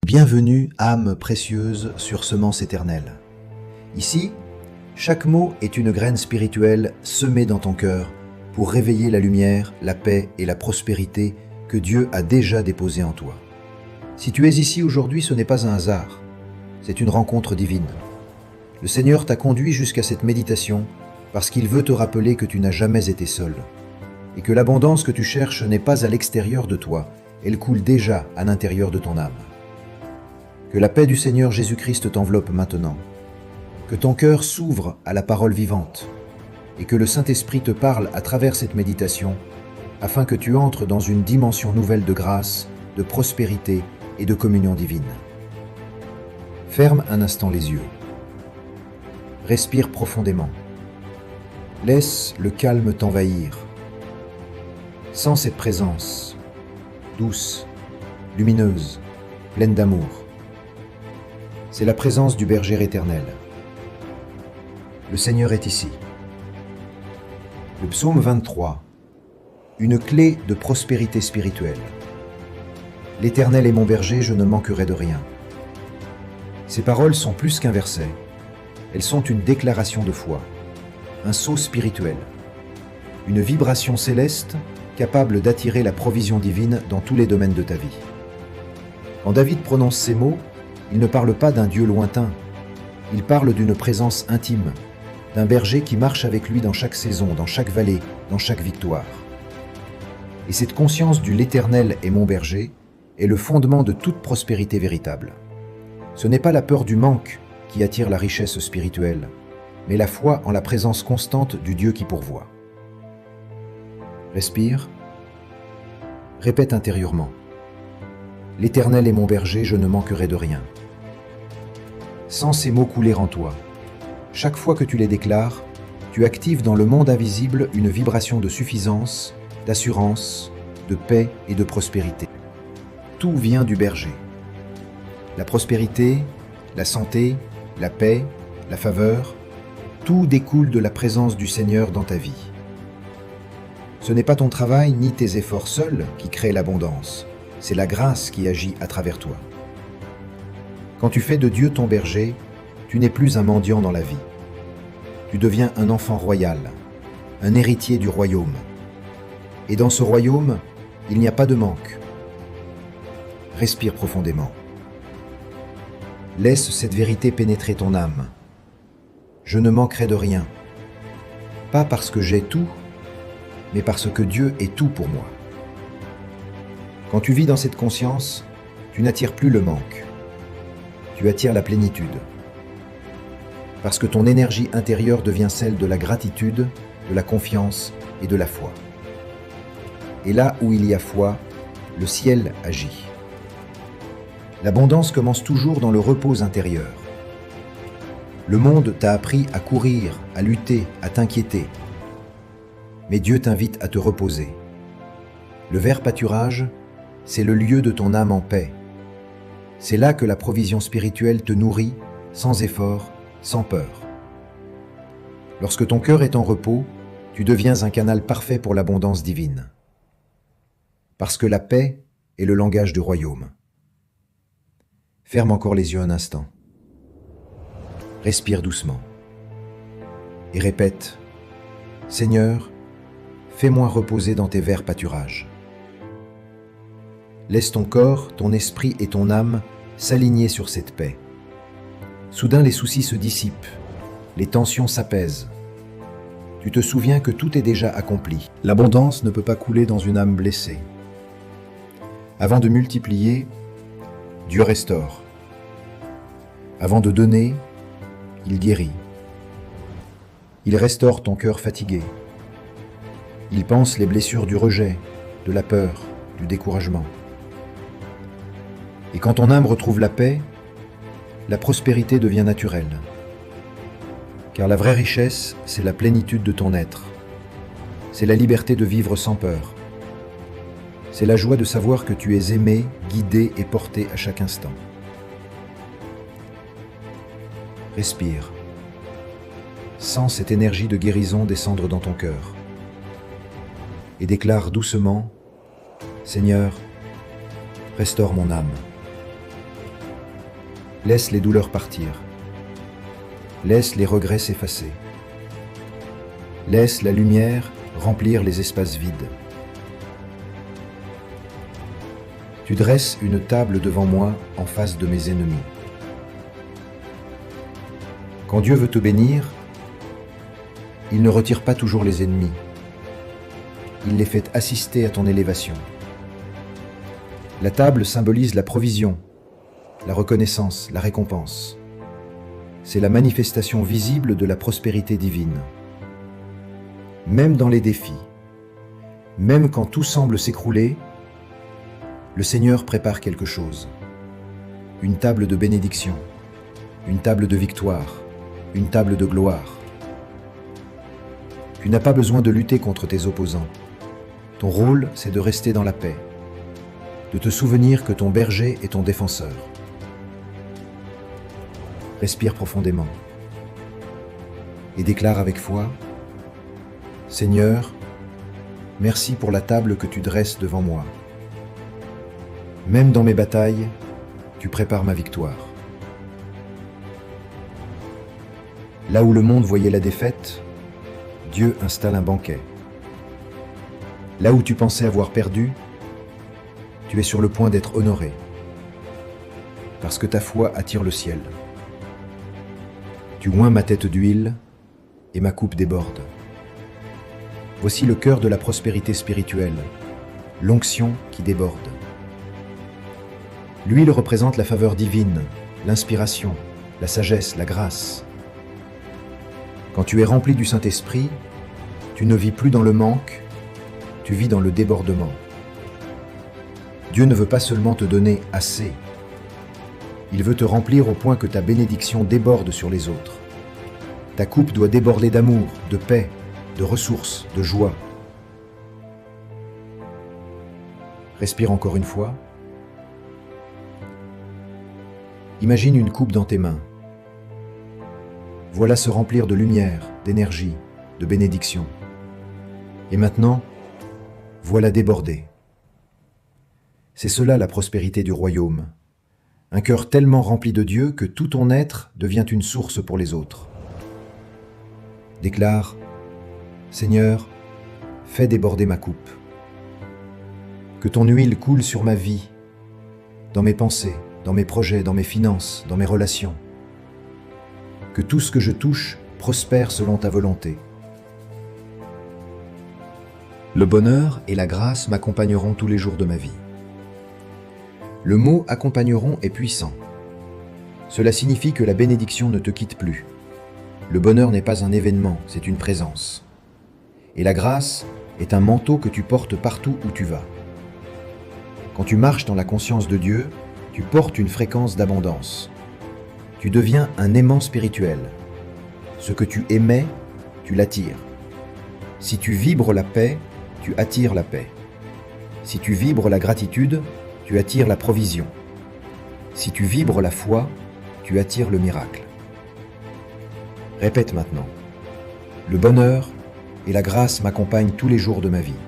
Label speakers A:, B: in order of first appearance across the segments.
A: Bienvenue, âme précieuse sur semence éternelle. Ici, chaque mot est une graine spirituelle semée dans ton cœur pour réveiller la lumière, la paix et la prospérité que Dieu a déjà déposée en toi. Si tu es ici aujourd'hui, ce n'est pas un hasard, c'est une rencontre divine. Le Seigneur t'a conduit jusqu'à cette méditation parce qu'il veut te rappeler que tu n'as jamais été seul et que l'abondance que tu cherches n'est pas à l'extérieur de toi, elle coule déjà à l'intérieur de ton âme. Que la paix du Seigneur Jésus-Christ t'enveloppe maintenant, que ton cœur s'ouvre à la parole vivante et que le Saint-Esprit te parle à travers cette méditation afin que tu entres dans une dimension nouvelle de grâce, de prospérité et de communion divine. Ferme un instant les yeux. Respire profondément. Laisse le calme t'envahir. Sens cette présence, douce, lumineuse, pleine d'amour. C'est la présence du berger éternel. Le Seigneur est ici. Le psaume 23, une clé de prospérité spirituelle. L'Éternel est mon berger, je ne manquerai de rien. Ces paroles sont plus qu'un verset. Elles sont une déclaration de foi, un sceau spirituel, une vibration céleste capable d'attirer la provision divine dans tous les domaines de ta vie. Quand David prononce ces mots, il ne parle pas d'un Dieu lointain, il parle d'une présence intime, d'un berger qui marche avec lui dans chaque saison, dans chaque vallée, dans chaque victoire. Et cette conscience du l'Éternel est mon berger est le fondement de toute prospérité véritable. Ce n'est pas la peur du manque qui attire la richesse spirituelle, mais la foi en la présence constante du Dieu qui pourvoit. Respire, répète intérieurement. L'Éternel est mon berger, je ne manquerai de rien. Sens ces mots couler en toi. Chaque fois que tu les déclares, tu actives dans le monde invisible une vibration de suffisance, d'assurance, de paix et de prospérité. Tout vient du berger. La prospérité, la santé, la paix, la faveur, tout découle de la présence du Seigneur dans ta vie. Ce n'est pas ton travail ni tes efforts seuls qui créent l'abondance, c'est la grâce qui agit à travers toi. Quand tu fais de Dieu ton berger, tu n'es plus un mendiant dans la vie. Tu deviens un enfant royal, un héritier du royaume. Et dans ce royaume, il n'y a pas de manque. Respire profondément. Laisse cette vérité pénétrer ton âme. Je ne manquerai de rien. Pas parce que j'ai tout, mais parce que Dieu est tout pour moi. Quand tu vis dans cette conscience, tu n'attires plus le manque. Tu attires la plénitude. Parce que ton énergie intérieure devient celle de la gratitude, de la confiance et de la foi. Et là où il y a foi, le ciel agit. L'abondance commence toujours dans le repos intérieur. Le monde t'a appris à courir, à lutter, à t'inquiéter. Mais Dieu t'invite à te reposer. Le vert pâturage, c'est le lieu de ton âme en paix. C'est là que la provision spirituelle te nourrit, sans effort, sans peur. Lorsque ton cœur est en repos, tu deviens un canal parfait pour l'abondance divine. Parce que la paix est le langage du royaume. Ferme encore les yeux un instant. Respire doucement. Et répète, « Seigneur, fais-moi reposer dans tes verts pâturages. » Laisse ton corps, ton esprit et ton âme s'aligner sur cette paix. Soudain, les soucis se dissipent, les tensions s'apaisent. Tu te souviens que tout est déjà accompli. L'abondance ne peut pas couler dans une âme blessée. Avant de multiplier, Dieu restaure. Avant de donner, il guérit. Il restaure ton cœur fatigué. Il panse les blessures du rejet, de la peur, du découragement. Et quand ton âme retrouve la paix, la prospérité devient naturelle. Car la vraie richesse, c'est la plénitude de ton être. C'est la liberté de vivre sans peur. C'est la joie de savoir que tu es aimé, guidé et porté à chaque instant. Respire. Sens cette énergie de guérison descendre dans ton cœur. Et déclare doucement, « Seigneur, restaure mon âme. Laisse les douleurs partir. Laisse les regrets s'effacer. Laisse la lumière remplir les espaces vides. Tu dresses une table devant moi en face de mes ennemis. Quand Dieu veut te bénir, il ne retire pas toujours les ennemis. Il les fait assister à ton élévation. La table symbolise la provision, la reconnaissance, la récompense. C'est la manifestation visible de la prospérité divine. Même dans les défis, même quand tout semble s'écrouler, le Seigneur prépare quelque chose. Une table de bénédiction, une table de victoire, une table de gloire. Tu n'as pas besoin de lutter contre tes opposants. Ton rôle, c'est de rester dans la paix, de te souvenir que ton berger est ton défenseur. Respire profondément et déclare avec foi: Seigneur, merci pour la table que tu dresses devant moi. Même dans mes batailles, tu prépares ma victoire. Là où le monde voyait la défaite, Dieu installe un banquet. Là où tu pensais avoir perdu, tu es sur le point d'être honoré, parce que ta foi attire le ciel. Tu oins ma tête d'huile et ma coupe déborde. Voici le cœur de la prospérité spirituelle, l'onction qui déborde. L'huile représente la faveur divine, l'inspiration, la sagesse, la grâce. Quand tu es rempli du Saint-Esprit, tu ne vis plus dans le manque, tu vis dans le débordement. Dieu ne veut pas seulement te donner assez, il veut te remplir au point que ta bénédiction déborde sur les autres. Ta coupe doit déborder d'amour, de paix, de ressources, de joie. Respire encore une fois. Imagine une coupe dans tes mains. Voilà se remplir de lumière, d'énergie, de bénédiction. Et maintenant, voilà déborder. C'est cela la prospérité du royaume. Un cœur tellement rempli de Dieu que tout ton être devient une source pour les autres. Déclare: Seigneur, fais déborder ma coupe. Que ton huile coule sur ma vie, dans mes pensées, dans mes projets, dans mes finances, dans mes relations. Que tout ce que je touche prospère selon ta volonté. Le bonheur et la grâce m'accompagneront tous les jours de ma vie. Le mot « accompagneront » est puissant. Cela signifie que la bénédiction ne te quitte plus. Le bonheur n'est pas un événement, c'est une présence. Et la grâce est un manteau que tu portes partout où tu vas. Quand tu marches dans la conscience de Dieu, tu portes une fréquence d'abondance. Tu deviens un aimant spirituel. Ce que tu émets, tu l'attires. Si tu vibres la paix, tu attires la paix. Si tu vibres la gratitude, tu attires la provision. Si tu vibres la foi, tu attires le miracle. Répète maintenant. Le bonheur et la grâce m'accompagnent tous les jours de ma vie.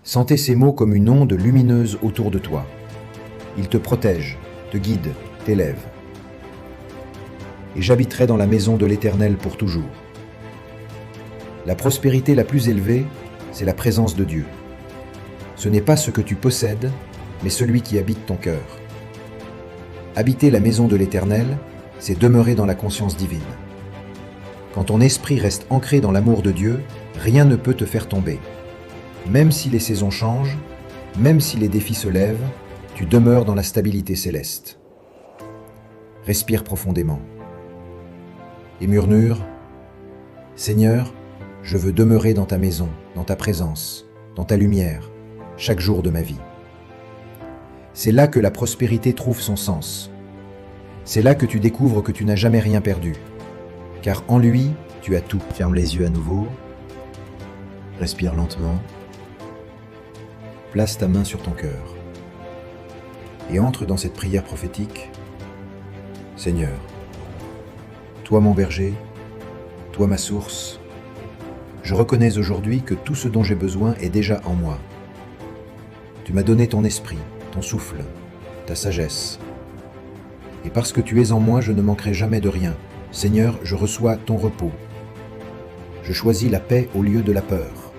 A: Sentez ces mots comme une onde lumineuse autour de toi. Ils te protègent, te guident, t'élèvent. Et j'habiterai dans la maison de l'Éternel pour toujours. La prospérité la plus élevée, c'est la présence de Dieu. Ce n'est pas ce que tu possèdes, mais celui qui habite ton cœur. Habiter la maison de l'Éternel, c'est demeurer dans la conscience divine. Quand ton esprit reste ancré dans l'amour de Dieu, rien ne peut te faire tomber. Même si les saisons changent, même si les défis se lèvent, tu demeures dans la stabilité céleste. Respire profondément. Et murmure: Seigneur, je veux demeurer dans ta maison, dans ta présence, dans ta lumière, chaque jour de ma vie. C'est là que la prospérité trouve son sens. C'est là que tu découvres que tu n'as jamais rien perdu, car en lui, tu as tout. Ferme les yeux à nouveau. Respire lentement. Place ta main sur ton cœur. Et entre dans cette prière prophétique. Seigneur, toi mon berger, toi ma source, je reconnais aujourd'hui que tout ce dont j'ai besoin est déjà en moi. Tu m'as donné ton esprit, ton souffle, ta sagesse. Et parce que tu es en moi, je ne manquerai jamais de rien. Seigneur, je reçois ton repos. Je choisis la paix au lieu de la peur.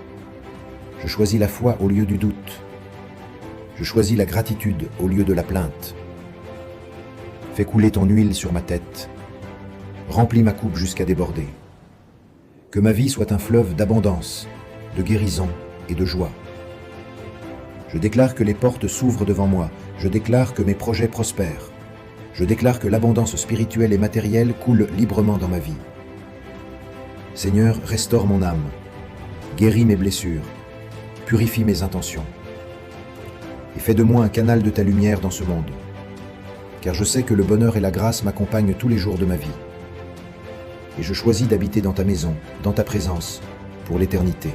A: Je choisis la foi au lieu du doute. Je choisis la gratitude au lieu de la plainte. Fais couler ton huile sur ma tête. Remplis ma coupe jusqu'à déborder. Que ma vie soit un fleuve d'abondance, de guérison et de joie. Je déclare que les portes s'ouvrent devant moi. Je déclare que mes projets prospèrent. Je déclare que l'abondance spirituelle et matérielle coule librement dans ma vie. Seigneur, restaure mon âme. Guéris mes blessures. Purifie mes intentions. Et fais de moi un canal de ta lumière dans ce monde. Car je sais que le bonheur et la grâce m'accompagnent tous les jours de ma vie. Et je choisis d'habiter dans ta maison, dans ta présence, pour l'éternité.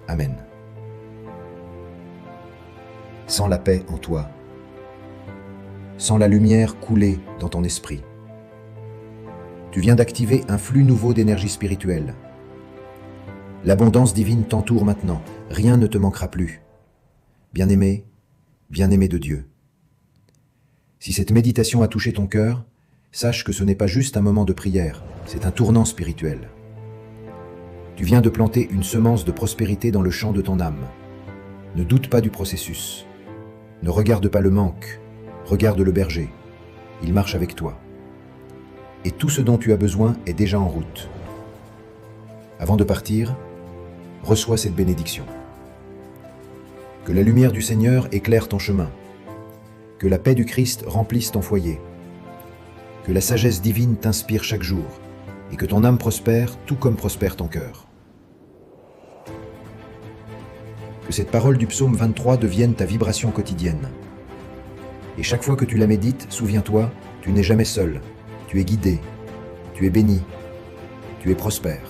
A: Amen. Sens la paix en toi. Sens la lumière couler dans ton esprit. Tu viens d'activer un flux nouveau d'énergie spirituelle. L'abondance divine t'entoure maintenant. Rien ne te manquera plus. Bien-aimé de Dieu. Si cette méditation a touché ton cœur, sache que ce n'est pas juste un moment de prière, c'est un tournant spirituel. Tu viens de planter une semence de prospérité dans le champ de ton âme. Ne doute pas du processus. Ne regarde pas le manque, regarde le berger. Il marche avec toi. Et tout ce dont tu as besoin est déjà en route. Avant de partir, reçois cette bénédiction. Que la lumière du Seigneur éclaire ton chemin. Que la paix du Christ remplisse ton foyer. Que la sagesse divine t'inspire chaque jour et que ton âme prospère tout comme prospère ton cœur. Que cette parole du psaume 23 devienne ta vibration quotidienne. Et chaque fois que tu la médites, souviens-toi, tu n'es jamais seul, tu es guidé, tu es béni, tu es prospère.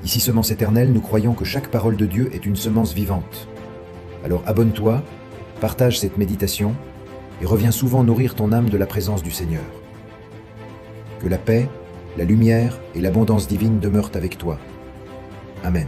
A: Ici Semence Éternelle, nous croyons que chaque parole de Dieu est une semence vivante. Alors abonne-toi, partage cette méditation et reviens souvent nourrir ton âme de la présence du Seigneur. Que la paix, la lumière et l'abondance divine demeurent avec toi. Amen.